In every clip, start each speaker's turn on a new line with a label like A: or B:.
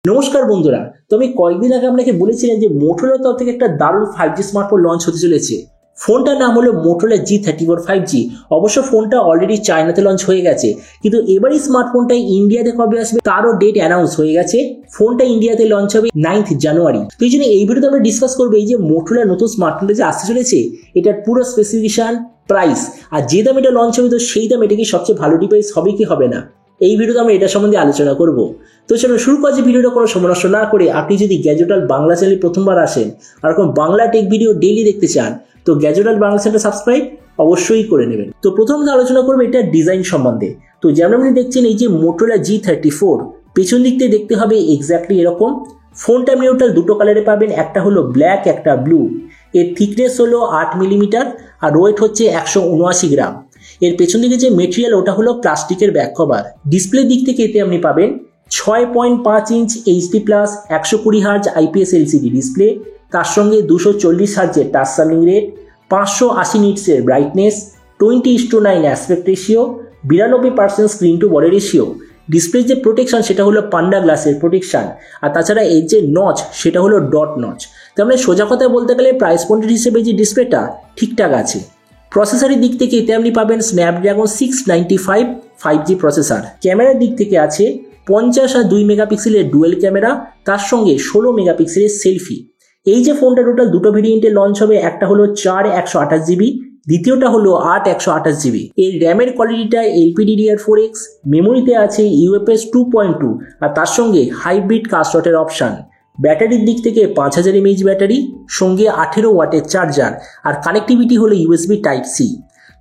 A: নমস্কার বন্ধুরা, তো আমি কয়েকদিন আগে আপনাকে বলেছিলাম যে মোটোরোলার তরফ থেকে একটা দারুণ 5G স্মার্টফোন লঞ্চ হতে চলেছে। ফোনটার নাম হলো মোটোরোলা G34 5G। অবশ্য ফোনটা অলরেডি চায়নাতে লঞ্চ হয়ে গেছে, কিন্তু এবারই স্মার্টফোনটা ইন্ডিয়াতে কবে আসবে তারও ডেট অ্যানাউন্স হয়ে গেছে। ফোনটা ইন্ডিয়াতে লঞ্চ হবে 9th জানুয়ারি। তো এই জন্য এই ভিডিওতে আমরা ডিসকাস করবো এই যে মোটোরোলার নতুন স্মার্টফোনটা যে আসতে চলেছে, এটার পুরো স্পেসিফিকেশন, প্রাইস, আর যে দাম এটা লঞ্চ হবে তো সেই দাম এটা কি সবচেয়ে ভালো ডিভাইস হবে কি হবে না, এই ভিডিওতে আমরা এটা সম্বন্ধে আলোচনা করব। তো চলো শুরু করছি ভিডিওটা কোনো সময় নষ্ট না করে। আপনি যদি গ্যাজেটাল বাংলা চ্যানেলে প্রথমবার আসেন আর এরকম বাংলা টেক ভিডিও ডেইলি দেখতে চান তো গ্যাজেটাল বাংলা চ্যানেলটা সাবস্ক্রাইব অবশ্যই করে নেবেন। তো প্রথমত আলোচনা করবো এটা ডিজাইন সম্বন্ধে। তো যেমন আপনি দেখছেন এই যে মোটোরোলা G34, পেছন দিক থেকে দেখতে হবে এক্স্যাক্টলি এরকম। ফোনটা আপনি টোটাল দুটো কালারে পাবেন, একটা হলো ব্ল্যাক, একটা ব্লু। এর থিকনেস হলো 8 মিলিমিটার আর ওয়েট হচ্ছে 179 গ্রাম। এর পেছন দিকে যে মেটেরিয়াল ওটা হলো প্লাস্টিকের ব্যাক কভার। ডিসপ্লে দিক থেকে এতে আপনি পাবেন 6.5 inch HD+ 120 Hz IPS LCD display, তার সঙ্গে 240 Hz টাচ সামিং রেট, 580 নিটসের brightness, 20:9 aspect ratio, 92% screen to body ratio. Display যে প্রোটেকশন সেটা হলো পান্ডা গ্লাসের প্রোটেকশন, আর তাছাড়া এর যে নচ সেটা হলো ডট নচ। তার মানে সোজা কথায় বলতে গেলে প্রাইস পয়েন্ট হিসেবে যে ডিসপ্লেটা ঠিকঠাক আছে। প্রসেসরের দিক থেকে এতে আপনি পাবেন স্ন্যাপড্রাগন 695 5G প্রসেসর। ক্যামেরার দিক থেকে আছে 50 আর 2 মেগাপিক্সেলের ডুয়েল ক্যামেরা, তার সঙ্গে 16 মেগাপিক্সেলের সেলফি। এই যে ফোনটা টোটাল দুটো ভেরিয়েন্টে লঞ্চ হবে, একটা হলো 4 128GB, দ্বিতীয়টা হলো 8 128GB। এর র্যামের কোয়ালিটিটা LPDDR4X, মেমোরিতে আছে UFS 2.2 আর তার সঙ্গে হাইব্রিড কাস্টটের অপশান। ব্যাটারির দিক থেকে 5000 mAh ব্যাটারি, সঙ্গে 18 ওয়াটের চার্জার, আর কানেক্টিভিটি হলো USB Type-C।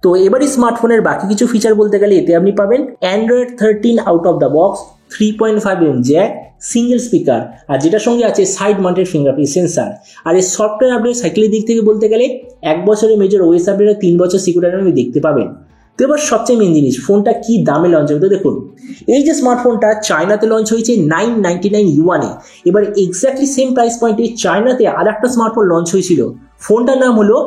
A: তো এবারই স্মার্টফোনের বাকি কিছু ফিচার বলতে গেলে এতে আপনি পাবেন Android 13 out of the box, 3.5mm jack, single speaker, আর যেটার সঙ্গে আছে সাইড মাউন্টেড ফিঙ্গারপ্রিন্ট সেন্সার। আর এই সফটওয়্যার আপডেট সাইকেলের দিক থেকে বলতে গেলে 1 বছরের মেজর OS আপডেট আর 3 বছর সিকিউরিটি আপনি দেখতে পাবেন। তো এবার সবচেয়ে মেন জিনিস, ফোনটা কি দামে লঞ্চ হবে। তো দেখুন, এই যে স্মার্টফোনটা চায়নাতে লঞ্চ হয়েছে 999 ইউয়ানে। এবার এক্স্যাক্টলি সেম প্রাইস পয়েন্টে চায়নাতে আর একটা স্মার্টফোন লঞ্চ হয়েছিল, ফোনটার নাম হলো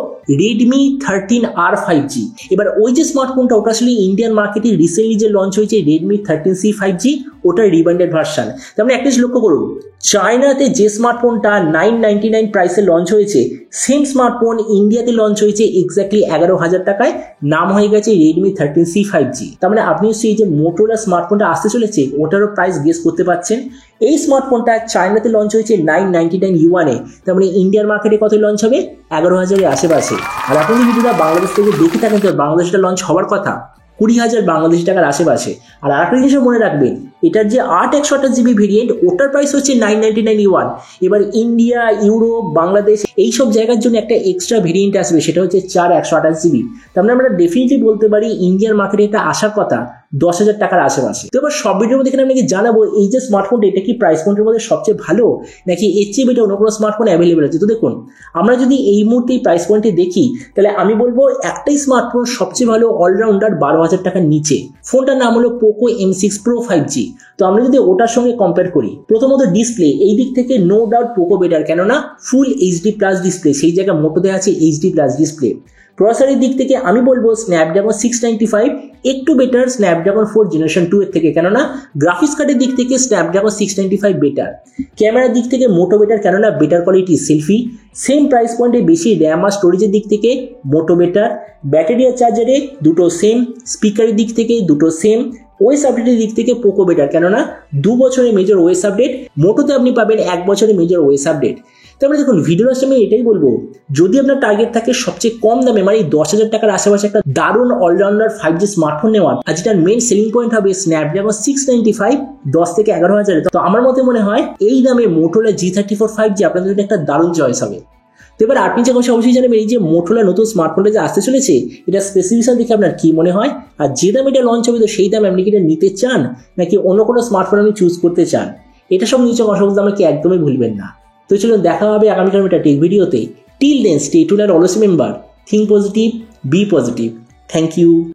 A: Redmi 13R 5G। এবার ওই যে স্মার্টফোনটা ওটা আসলে ইন্ডিয়ান মার্কেটে রিসেন্টলি যে লঞ্চ হয়েছে Redmi 13C 5G, ওটার রিব্র্যান্ডেড ভার্সন। তার মানে একটা লক্ষ্য করুন, চায়নাতে যে স্মার্টফোনটা 999 প্রাইসে লঞ্চ হয়েছে, সেম স্মার্টফোন ইন্ডিয়াতে লঞ্চ হয়েছে এক্স্যাক্টলি 11,000 টাকায়, নাম হয়ে গেছে Redmi 13C 5G। তার মানে আপনি সেই যে মোটোরোলা স্মার্টফোনটা আসতে চলেছে ওটারও প্রাইস গেস করতে পারছেন। এই স্মার্টফোনটা চায়নাতে লঞ্চ হয়েছে 999 ইউয়ানে, তার মানে ইন্ডিয়ান মার্কেটে কত লঞ্চ হবে, 11,000-এর আশেপাশে। আর আপনি যদি ভিডিওটা বাংলাদেশ থেকে দেখে থাকেন তো বাংলাদেশটা লঞ্চ হওয়ার কথা 20,000 বাংলাদেশি টাকার আশেপাশে। আর আরেকটা জিনিস মনে রাখবেন, এটার যে 8 128GB ভেরিয়েন্ট ওটার প্রাইস হচ্ছে 999 ইউয়ান। এবার ইন্ডিয়া, ইউরোপ, বাংলাদেশ এইসব জায়গার জন্য একটা এক্সট্রা ভেরিয়েন্ট আসবে, সেটা হচ্ছে 4 128GB। তার মানে আমরা ডেফিনেটলি বলতে পারি ইন্ডিয়ান মার্কেটে এটা আসার কথা 10,000 টাকার আশেপাশে। তো এবার সব ভিডিওর মধ্যে এখানে আপনাকে জানাবো এই যে স্মার্টফোনটা এটা কি প্রাইস পয়েন্টের মধ্যে সবচেয়ে ভালো নাকি এর চেয়ে বেটার অন্য কোনো স্মার্টফোন অ্যাভেলেবেল আছে। তো দেখুন, আমরা যদি এই মুহূর্তে এই প্রাইস পয়েন্টে দেখি তাহলে আমি বলবো একটাই স্মার্টফোন সবচেয়ে ভালো অলরাউন্ডার 12,000 টাকার নিচে, ফোনটার নাম হলো Poco M6 Pro 5G। তো আমরা যদি ওটার সঙ্গে কম্পেয়ার করি, প্রথমত ডিসপ্লে এই দিক থেকে নো ডাউট পোকো বেটার, কেননা ফুল HD+ ডিসপ্লে, সেই জায়গায় মোটোতে আছে HD+ ডিসপ্লে। প্রসেসরের দিক থেকে আমি বলবো স্ন্যাপড্রাগন 695 একটু বেটার স্ন্যাপড্রাগন 4 জেনারেশন 2 এর থেকে, কেননা গ্রাফিক্স কার্ডের দিক থেকে স্ন্যাপড্রাগন 695 বেটার। ক্যামেরার দিক থেকে মোটো বেটার, কেননা better quality selfie. Same price পয়েন্টে বেশি র্যাম আর স্টোরেজের দিক থেকে মোটো বেটার। ব্যাটারি আর চার্জারে দুটো সেম। স্পিকারের দিক থেকে দুটো সেম। ওএস আপডেটের দিক থেকে পোকো বেটার, কেননা 2 বছরের মেজর ওএস আপডেট, মোটোতে আপনি পাবেন 1 বছরের মেজর ওএস আপডেট। তারপরে দেখুন, ভিডিও লাস্টে আমি এটাই বলবো, যদি আপনার টার্গেট থাকে সবচেয়ে কম দামে মানে 10,000 টাকার আশেপাশে একটা দারুণ অলরাউন্ডার 5G স্মার্টফোন নেওয়ার, আর যেটার মেইন সেলিং পয়েন্ট হবে স্ন্যাপড্রাগন 695 10 থেকে 11,000, তো আমার মতে মনে হয় এই দামে মোটোরোলা G34 5G আপনাদের জন্য একটা দারুণ চয়েস হবে। তো এবার আপনি যে কথা অবশ্যই জানাবেন এই যে মোটোরোলা নতুন স্মার্টফোনটা যে আসতে চলেছে এটা স্পেসিফিকেশন দেখে আপনার কি মনে হয়, আর যে দামে এটা লঞ্চ হবে তো সেই দামে আপনি কি এটা নিতে চান নাকি অন্য কোনো স্মার্টফোন আপনি চুজ করতে চান, এটা সব নিচে কথা বলতে আমাকে একদমই ভুলবেন না। তো চলুন দেখা হবে আগামীকাল একটা টেক ভিডিওতে। টিল দেন স্টে টুন আর always remember, think positive, be positive. Thank you.